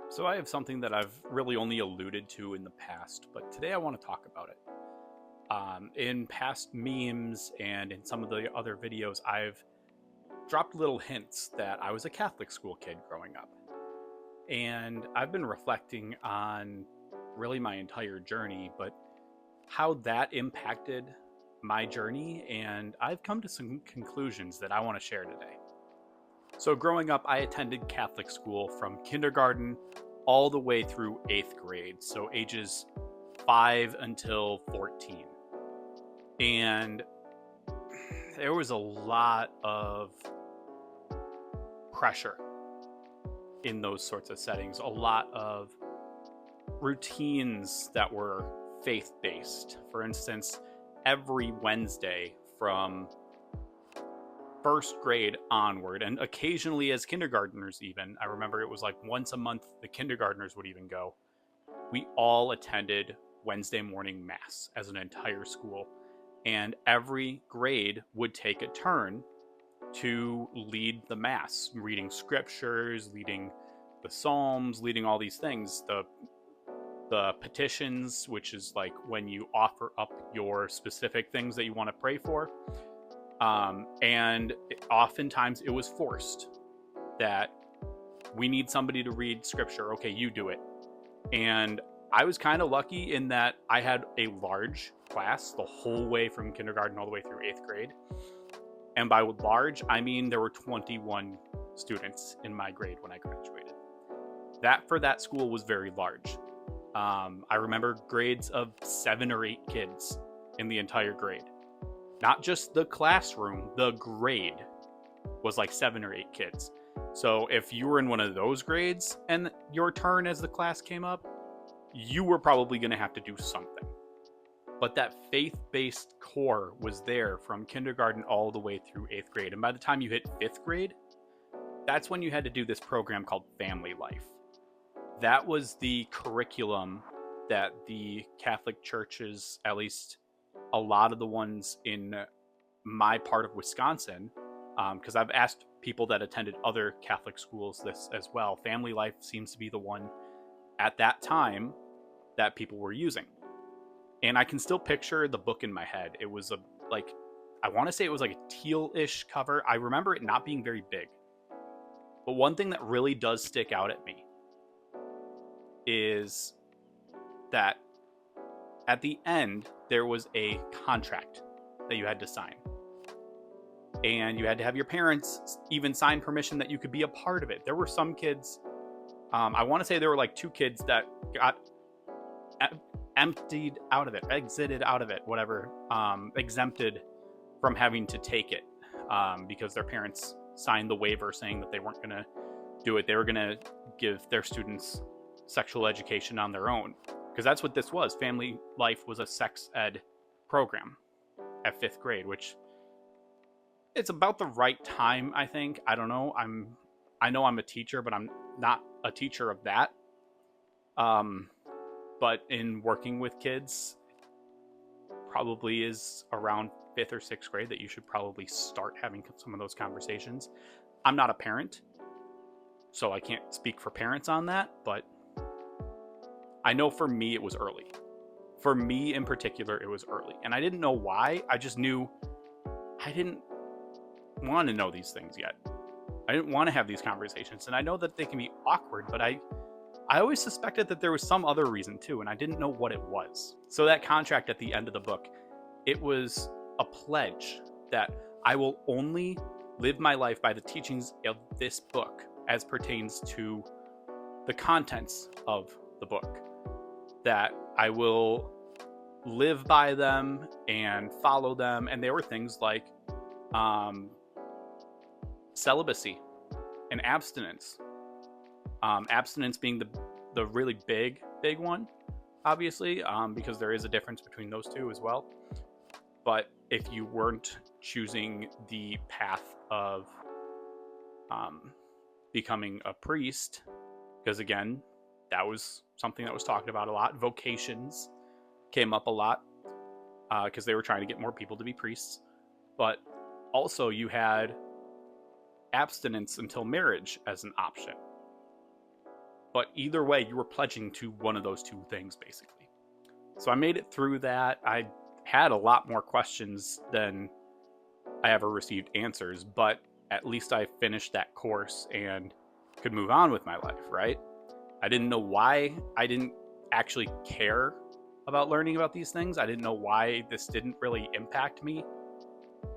So I have something that I've really only alluded to in the past, but today I want to talk about it. In past memes and in some of the other videos, I've dropped little hints that I was a Catholic school kid growing up. And I've been reflecting on really my entire journey, but how that impacted my journey, and I've come to some conclusions that I want to share today. So, growing up, I attended Catholic school from kindergarten all the way through 8th grade, so ages 5 until 14. And there was a lot of pressure in those sorts of settings, a lot of routines that were faith based. For instance, every Wednesday from 1st grade onward, and occasionally as kindergartners, even I remember it was like once a month the kindergartners would even go. We all attended Wednesday morning mass as an entire school, and every grade would take a turn to lead the mass, reading scriptures, leading the psalms, leading all these things, the petitions, which is like when you offer up your specific things that you want to pray for. And oftentimes it was forced that we need somebody to read scripture. Okay, you do it. And I was kind of lucky in that I had a large class the whole way from kindergarten all the way through 8th grade. And by large, I mean there were 21 students in my grade when I graduated. That for that school was very large. I remember grades of 7 or 8 kids in the entire grade. Not just the classroom, the grade was like 7 or 8 kids. So if you were in one of those grades and your turn as the class came up, you were probably going to have to do something. But that faith-based core was there from kindergarten all the way through 8th grade. And by the time you hit 5th grade, that's when you had to do this program called Family Life. That was the curriculum that the Catholic churches, at least a lot of the ones in my part of Wisconsin, because I've asked people that attended other Catholic schools this as well. Family Life seems to be the one at that time that people were using. And I can still picture the book in my head. It was I want to say it was like a teal-ish cover. I remember it not being very big. But one thing that really does stick out at me is that at the end, there was a contract that you had to sign. And you had to have your parents even sign permission that you could be a part of it. There were some kids, I want to say there were like 2 kids that got exited out of it, whatever, exempted from having to take it because their parents signed the waiver saying that they weren't going to do it. They were going to give their students sexual education on their own, because that's what this was. Family Life was a sex ed program at 5th grade, which it's about the right time, I think. I don't know. I know I'm a teacher, but I'm not a teacher of that. But in working with kids, probably is around 5th or 6th grade that you should probably start having some of those conversations. I'm not a parent, so I can't speak for parents on that, but I know for me it was early. For me in particular, it was early. And I didn't know why. I just knew I didn't want to know these things yet. I didn't want to have these conversations. And I know that they can be awkward, but I always suspected that there was some other reason too, and I didn't know what it was. So that contract at the end of the book, it was a pledge that I will only live my life by the teachings of this book as pertains to the contents of the book. That I will live by them and follow them. And there were things like celibacy and abstinence. Abstinence being the really big one, obviously, because there is a difference between those two as well. But if you weren't choosing the path of becoming a priest, because again, that was something that was talked about a lot. Vocations came up a lot because they were trying to get more people to be priests. But also you had abstinence until marriage as an option. But either way, you were pledging to one of those two things, basically. So I made it through that. I had a lot more questions than I ever received answers, but at least I finished that course and could move on with my life, right? I didn't know why I didn't actually care about learning about these things. I didn't know why this didn't really impact me,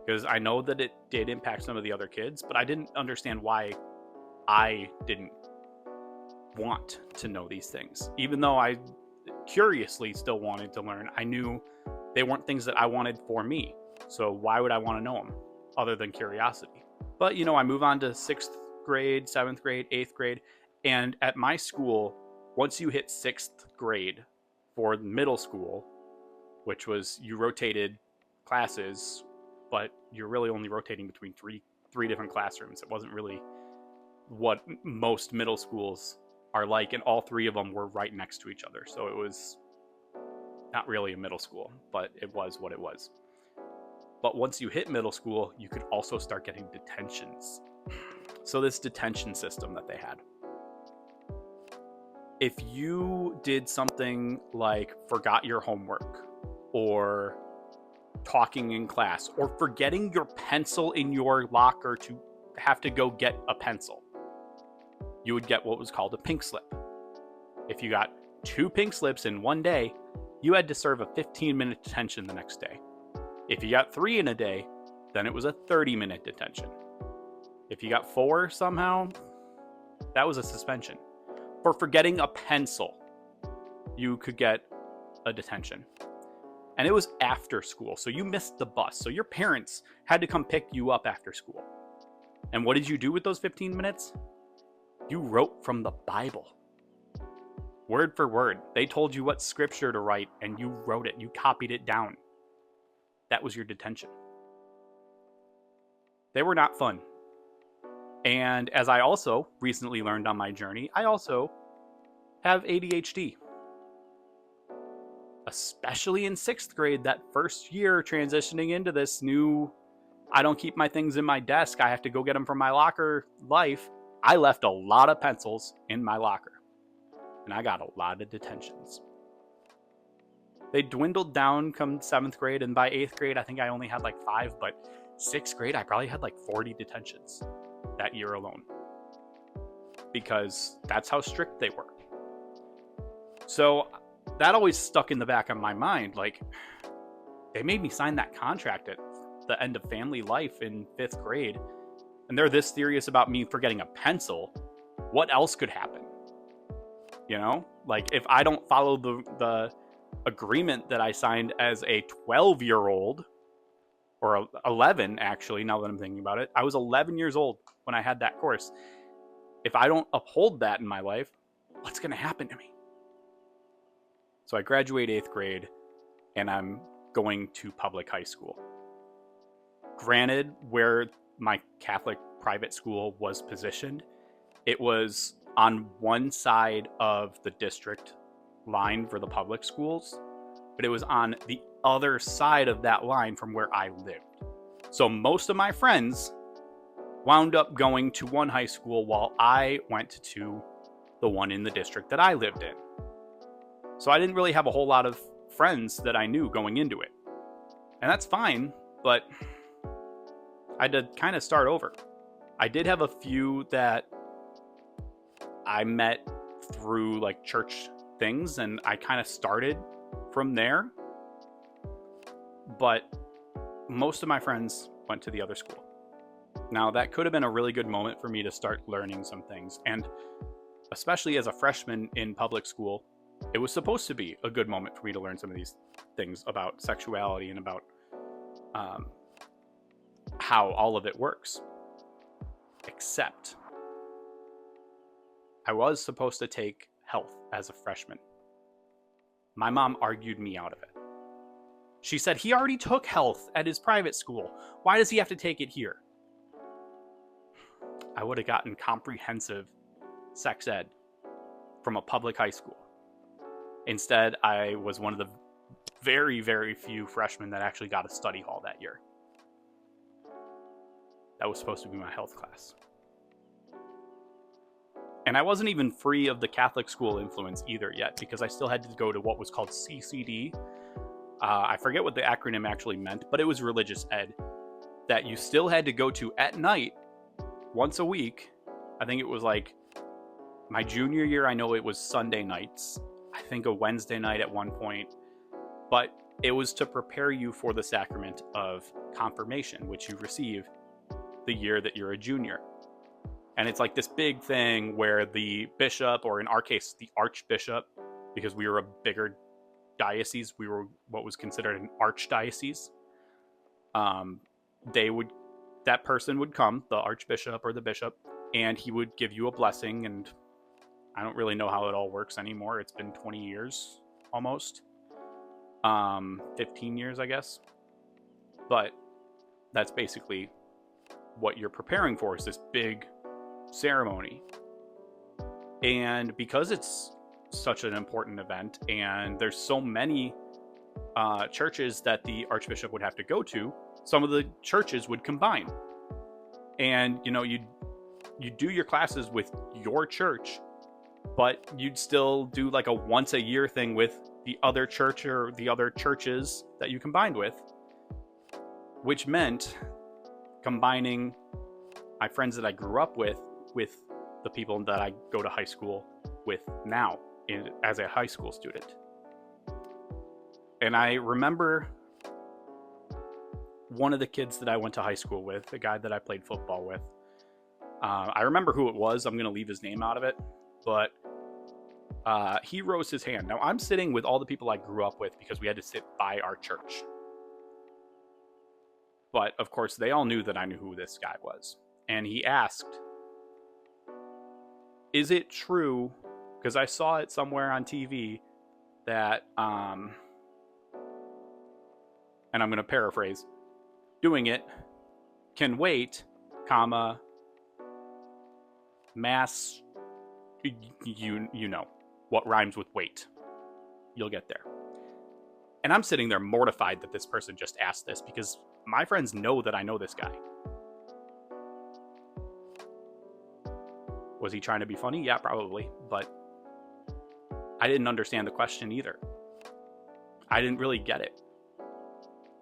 because I know that it did impact some of the other kids, but I didn't understand why I didn't want to know these things. Even though I curiously still wanted to learn, I knew they weren't things that I wanted for me. So why would I want to know them other than curiosity? But, I move on to 6th grade, 7th grade, 8th grade. And at my school, once you hit 6th grade for middle school, which was you rotated classes, but you're really only rotating between three different classrooms. It wasn't really what most middle schools are like, and all three of them were right next to each other. So it was not really a middle school, but it was what it was. But once you hit middle school, you could also start getting detentions. So this detention system that they had, if you did something like forgot your homework, or talking in class, or forgetting your pencil in your locker to have to go get a pencil, you would get what was called a pink slip. If you got 2 pink slips in one day, you had to serve a 15-minute detention the next day. If you got 3 in a day, then it was a 30-minute detention. If you got 4 somehow, that was a suspension. For forgetting a pencil, you could get a detention. And it was after school, so you missed the bus. So your parents had to come pick you up after school. And what did you do with those 15 minutes? You wrote from the Bible. Word for word. They told you what scripture to write, and you wrote it. You copied it down. That was your detention. They were not fun. And as I also recently learned on my journey, I also have ADHD. Especially in 6th grade, that first year transitioning into this new, I don't keep my things in my desk, I have to go get them from my locker life. I left a lot of pencils in my locker, and I got a lot of detentions. They dwindled down come 7th grade, and by 8th grade, I think I only had like 5, but 6th grade, I probably had like 40 detentions that year alone, because that's how strict they were. So that always stuck in the back of my mind. Like, they made me sign that contract at the end of family life in 5th grade, and they're this serious about me forgetting a pencil. What else could happen? Like, if I don't follow the agreement that I signed as a 12-year-old, or 11, actually, now that I'm thinking about it, I was 11 years old when I had that course. If I don't uphold that in my life, what's going to happen to me? So I graduate 8th grade, and I'm going to public high school. Granted, where my Catholic private school was positioned, it was on one side of the district line for the public schools, but it was on the other side of that line from where I lived. So most of my friends wound up going to one high school while I went to the one in the district that I lived in. So I didn't really have a whole lot of friends that I knew going into it. And that's fine, but I had to kind of start over. I did have a few that I met through like church things, and I kind of started from there. But most of my friends went to the other school. Now, that could have been a really good moment for me to start learning some things. And especially as a freshman in public school, it was supposed to be a good moment for me to learn some of these things about sexuality and about how all of it works. Except I was supposed to take health as a freshman. My mom argued me out of it. She said he already took health at his private school. Why does he have to take it here? I would have gotten comprehensive sex ed from a public high school. Instead, I was one of the very, very few freshmen that actually got a study hall that year. That was supposed to be my health class. And I wasn't even free of the Catholic school influence either yet, because I still had to go to what was called CCD. I forget what the acronym actually meant, but it was religious ed that you still had to go to at night once a week. I think it was like my junior year, I know it was Sunday nights. I think a Wednesday night at one point. But it was to prepare you for the sacrament of confirmation, which you receive the year that you're a junior. And it's like this big thing where the bishop, or in our case, the archbishop, because we were a bigger diocese, we were what was considered an archdiocese. That person would come, the archbishop or the bishop, and he would give you a blessing. And I don't really know how it all works anymore. It's been 20 years almost. 15 years, I guess. But that's basically what you're preparing for, is this big ceremony. And because it's such an important event, and there's so many churches that the archbishop would have to go to, some of the churches would combine. And, you know, you'd do your classes with your church, but you'd still do like a once a year thing with the other church or the other churches that you combined with, which meant combining my friends that I grew up with the people that I go to high school with now as a high school student. And I remember one of the kids that I went to high school with, the guy that I played football with. I remember who it was. I'm going to leave his name out of it. But he rose his hand. Now, I'm sitting with all the people I grew up with because we had to sit by our church. But, of course, they all knew that I knew who this guy was. And he asked, is it true, because I saw it somewhere on TV, that, and I'm going to paraphrase, doing it can wait, comma, mass, you know, what rhymes with wait. You'll get there. And I'm sitting there mortified that this person just asked this, because my friends know that I know this guy. Was he trying to be funny? Yeah, probably. But I didn't understand the question either. I didn't really get it.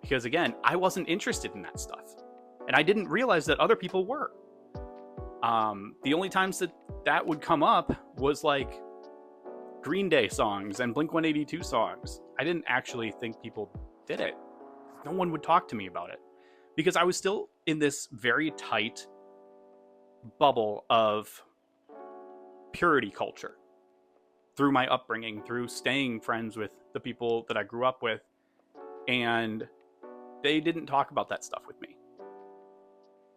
Because again, I wasn't interested in that stuff. And I didn't realize that other people were. The only times that would come up was like Green Day songs and Blink-182 songs. I didn't actually think people did it. No one would talk to me about it. Because I was still in this very tight bubble of purity culture. Through my upbringing, through staying friends with the people that I grew up with. And they didn't talk about that stuff with me.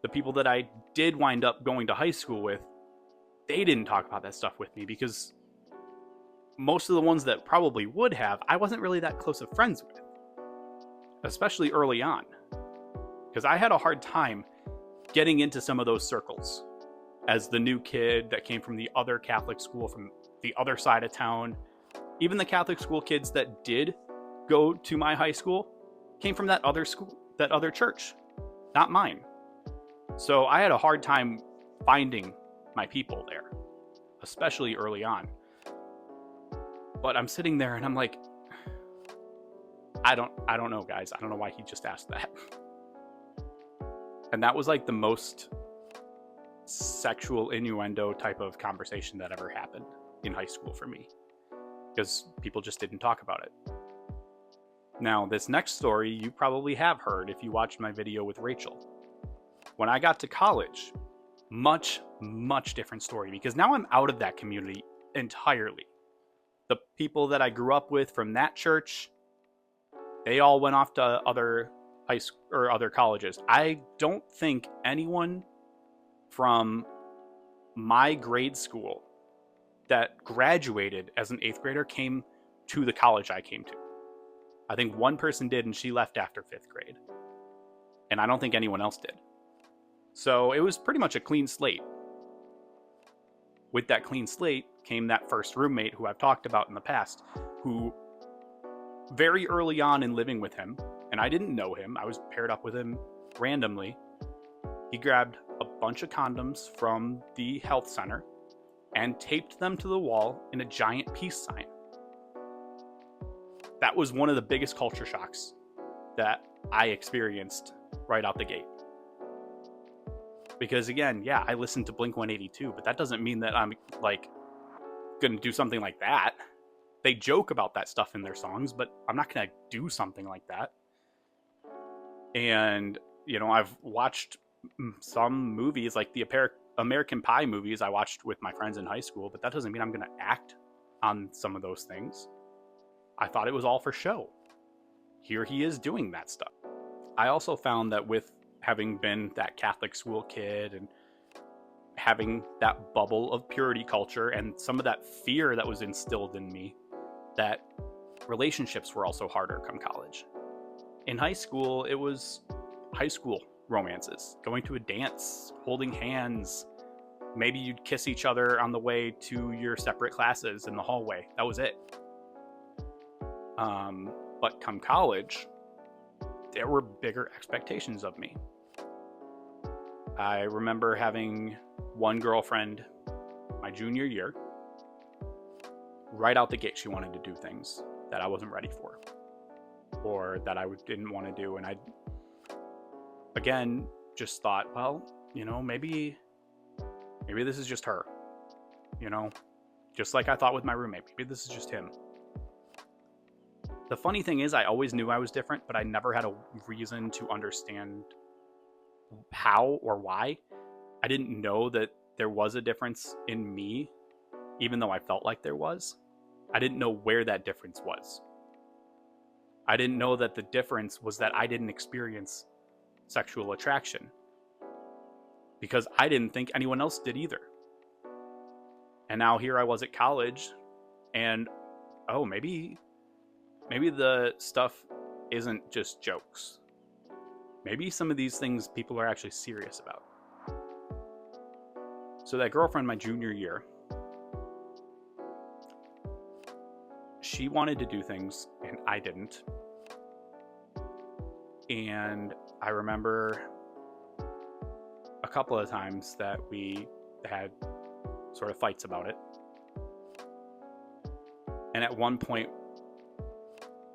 The people that I did wind up going to high school with, they didn't talk about that stuff with me, because most of the ones that probably would have, I wasn't really that close of friends with. Especially early on. Because I had a hard time getting into some of those circles. As the new kid that came from the other Catholic school, from the other side of town. Even the Catholic school kids that did go to my high school came from that other school, that other church, not mine. So I had a hard time finding my people there, especially early on. But I'm sitting there and I'm like, I don't know, guys. I don't know why he just asked that. And that was like the most sexual innuendo type of conversation that ever happened in high school for me, because people just didn't talk about it. Now, this next story you probably have heard if you watched my video with Rachel. When I got to college, much different story, because now I'm out of that community entirely. The people that I grew up with from that church, they all went off to other high school or other colleges. I don't think anyone from my grade school that graduated as an 8th grader came to the college I came to. I think one person did, and she left after 5th grade. And I don't think anyone else did. So it was pretty much a clean slate. With that clean slate came that first roommate who I've talked about in the past, who very early on in living with him, and I didn't know him, I was paired up with him randomly. He grabbed a bunch of condoms from the health center, and taped them to the wall in a giant peace sign. That was one of the biggest culture shocks that I experienced right out the gate. Because again, yeah, I listened to Blink-182, but that doesn't mean that I'm like gonna do something like that. They joke about that stuff in their songs, but I'm not gonna do something like that. And I've watched some movies, like the American Pie movies I watched with my friends in high school, but that doesn't mean I'm gonna act on some of those things. I thought it was all for show. Here he is doing that stuff. I also found that with having been that Catholic school kid and having that bubble of purity culture and some of that fear that was instilled in me, that relationships were also harder come college. In high school, it was high school romances, going to a dance, holding hands. Maybe you'd kiss each other on the way to your separate classes in the hallway. That was it. But come college, there were bigger expectations of me. I remember having one girlfriend my junior year. Right out the gate, she wanted to do things that I wasn't ready for, or that I didn't want to do. And I, again, just thought, well, maybe this is just her. Just like I thought with my roommate, maybe this is just him. The funny thing is, I always knew I was different, but I never had a reason to understand how or why. I didn't know that there was a difference in me, even though I felt like there was. I didn't know where that difference was. I didn't know that the difference was that I didn't experience sexual attraction, because I didn't think anyone else did either. And now here I was at college, and maybe the stuff isn't just jokes. Maybe some of these things people are actually serious about. So that girlfriend my junior year, she wanted to do things and I didn't. And I remember a couple of times that we had sort of fights about it. And at one point,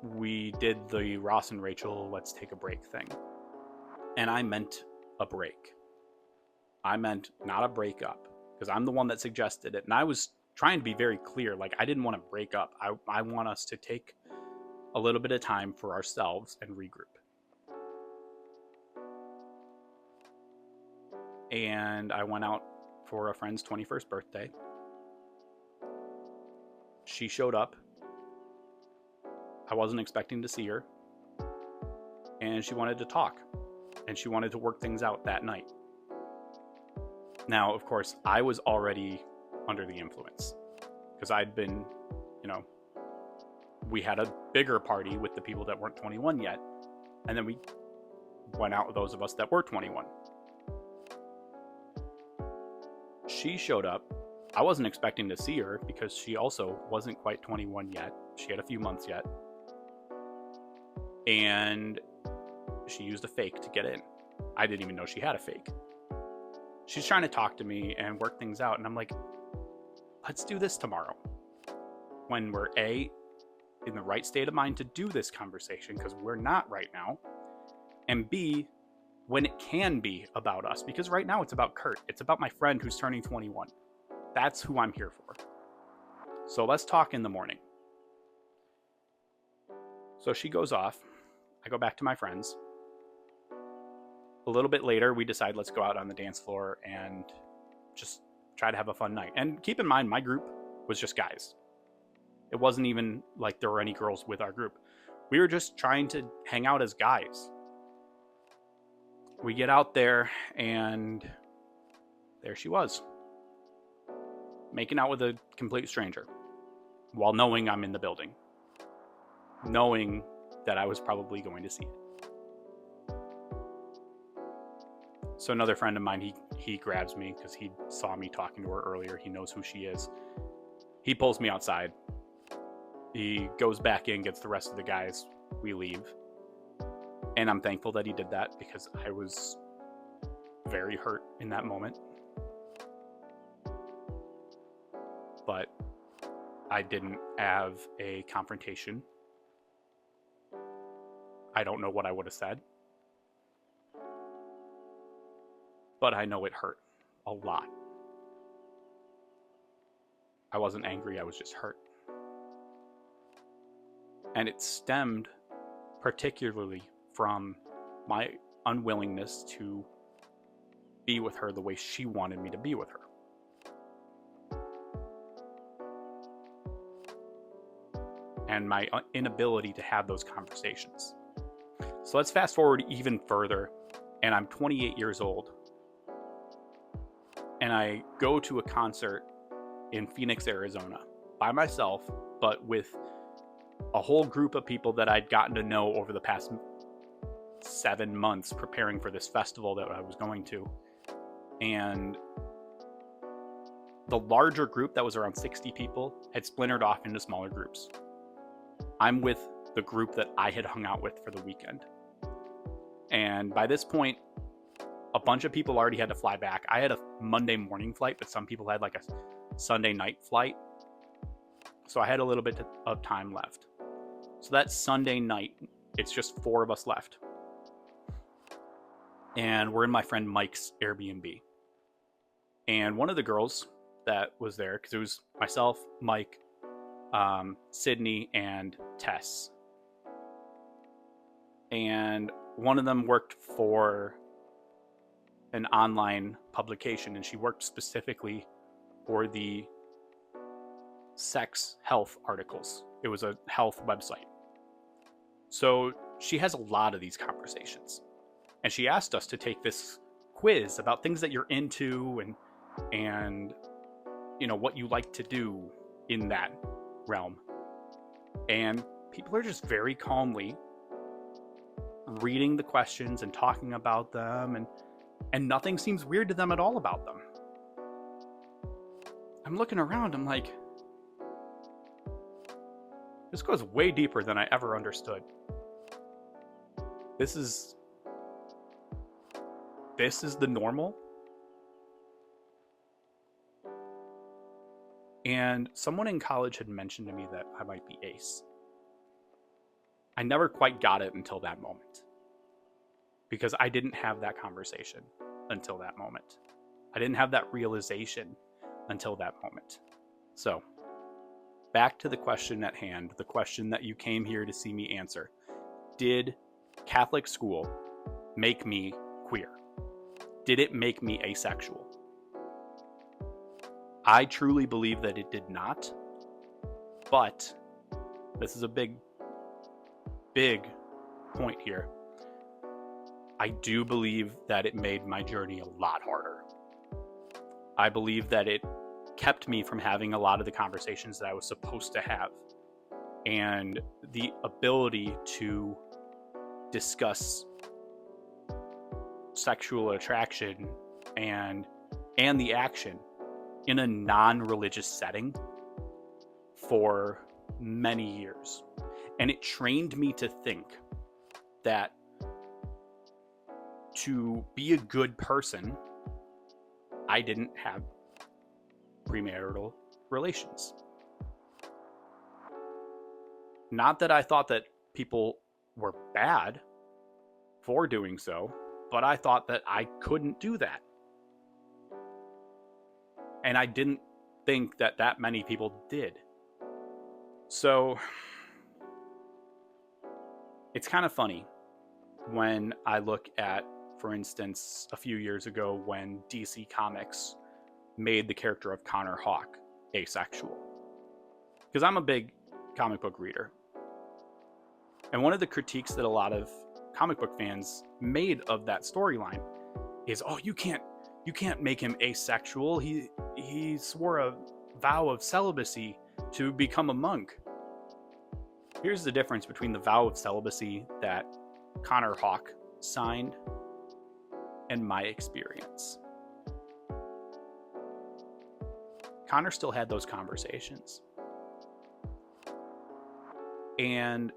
we did the Ross and Rachel let's take a break thing. And I meant a break. I meant not a breakup, because I'm the one that suggested it. And I was trying to be very clear, like I didn't want to break up. I want us to take a little bit of time for ourselves and regroup. And I went out for a friend's 21st birthday. She showed up. I wasn't expecting to see her. And she wanted to talk. And she wanted to work things out that night. Now, of course, I was already under the influence, because I'd been, we had a bigger party with the people that weren't 21 yet. And then we went out with those of us that were 21. She showed up. I wasn't expecting to see her because she also wasn't quite 21 yet. She had a few months yet. And she used a fake to get in. I didn't even know she had a fake. She's trying to talk to me and work things out. And I'm like, let's do this tomorrow, when we're A, in the right state of mind to do this conversation, because we're not right now. And B, when it can be about us, because right now it's about Kurt. It's about my friend who's turning 21. That's who I'm here for. So let's talk in the morning. So she goes off. I go back to my friends. A little bit later, we decide let's go out on the dance floor and just try to have a fun night. And keep in mind, my group was just guys. It wasn't even like there were any girls with our group. We were just trying to hang out as guys. We get out there, and there she was, making out with a complete stranger, while knowing I'm in the building, knowing that I was probably going to see it. So another friend of mine, he grabs me because he saw me talking to her earlier. He knows who she is. He pulls me outside. He goes back in, gets the rest of the guys. We leave. And I'm thankful that he did that, because I was very hurt in that moment. but I didn't have a confrontation. I don't know what I would have said, but I know it hurt a lot. I wasn't angry, I was just hurt. And it stemmed particularly from my unwillingness to be with her the way she wanted me to be with her. And my inability to have those conversations. So let's fast forward even further, and I'm 28 years old, and I go to a concert in Phoenix, Arizona, by myself, but with a whole group of people that I'd gotten to know over the past 7 months preparing for this festival that I was going to. And the larger group that was around 60 people had splintered off into smaller groups. I'm with the group that I had hung out with for the weekend. And by this point, a bunch of people already had to fly back. I had a Monday morning flight, but some people had like a Sunday night flight. So I had a little bit of time left. So that Sunday night, it's just 4 of us left. And we're in my friend Mike's Airbnb. And one of the girls that was there, because it was myself, Mike, Sydney, and Tess. And one of them worked for an online publication, and she worked specifically for the sex health articles. It was a health website. So she has a lot of these conversations. And she asked us to take this quiz about things that you're into and you know what you like to do in that realm. And people are just very calmly reading the questions and talking about them, and nothing seems weird to them at all about them. I'm looking around, I'm like, this goes way deeper than I ever understood. This is the normal. And someone in college had mentioned to me that I might be ace. I never quite got it until that moment, because I didn't have that conversation until that moment. I didn't have that realization until that moment. So, back to the question at hand, the question that you came here to see me answer. Did Catholic school make me queer? Did it make me asexual? I truly believe that it did not, but this is a big point here. I do believe that it made my journey a lot harder. I believe that it kept me from having a lot of the conversations that I was supposed to have, and the ability to discuss sexual attraction and the action in a non-religious setting for many years. And it trained me to think that to be a good person, I didn't have premarital relations. Not that I thought that people were bad for doing so, but I thought that I couldn't do that. And I didn't think that many people did. So it's kind of funny when I look at, for instance, a few years ago when DC Comics made the character of Connor Hawke asexual. Because I'm a big comic book reader. And one of the critiques that a lot of comic book fans made of that storyline is, oh, you can't make him asexual. He swore a vow of celibacy to become a monk. Here's the difference between the vow of celibacy that Connor Hawke signed and my experience. Connor still had those conversations. And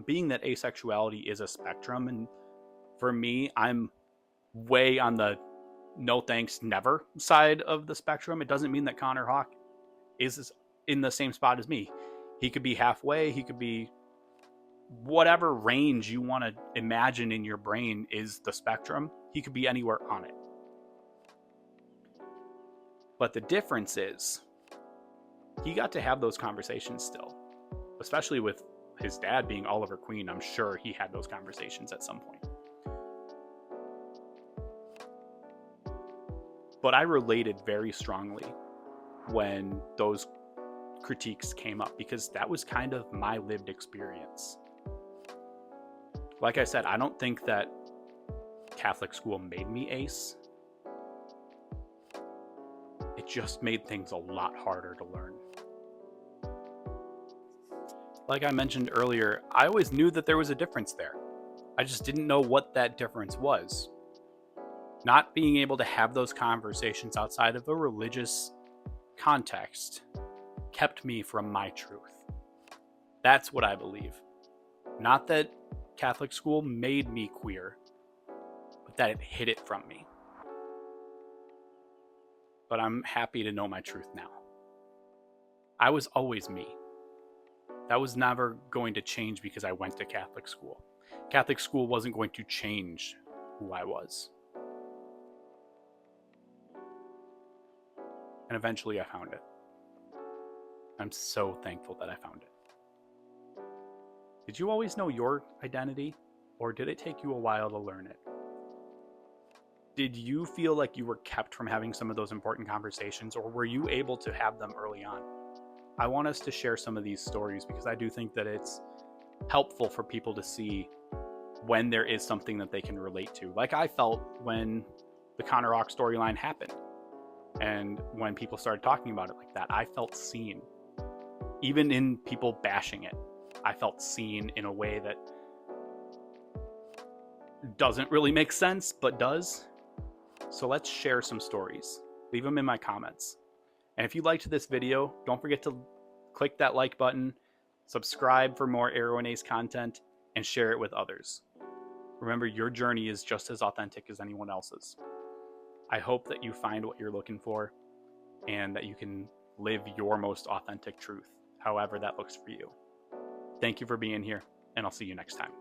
being that asexuality is a spectrum, and for me, I'm way on the no thanks, never side of the spectrum. It doesn't mean that Connor Hawke is in the same spot as me. He could be halfway, he could be whatever range you want to imagine in your brain is the spectrum. He could be anywhere on it. But the difference is he got to have those conversations still, especially with his dad being Oliver Queen. I'm sure he had those conversations at some point. But I related very strongly when those critiques came up, because that was kind of my lived experience. Like I said, I don't think that Catholic school made me ace. It just made things a lot harder to learn. Like I mentioned earlier, I always knew that there was a difference there. I just didn't know what that difference was. Not being able to have those conversations outside of a religious context kept me from my truth. That's what I believe. Not that Catholic school made me queer, but that it hid it from me. But I'm happy to know my truth now. I was always me. That was never going to change because I went to Catholic school. Catholic school wasn't going to change who I was. And eventually I found it. I'm so thankful that I found it. Did you always know your identity, or did it take you a while to learn it? Did you feel like you were kept from having some of those important conversations, or were you able to have them early on? I want us to share some of these stories because I do think that it's helpful for people to see when there is something that they can relate to. Like I felt when the Connor Rock storyline happened. And when people started talking about it like that, I felt seen. Even in people bashing it, I felt seen in a way that doesn't really make sense, but does. So let's share some stories. Leave them in my comments. And if you liked this video, don't forget to click that like button, subscribe for more Aro and Ace content, and share it with others. Remember, your journey is just as authentic as anyone else's. I hope that you find what you're looking for and that you can live your most authentic truth, however that looks for you. Thank you for being here, and I'll see you next time.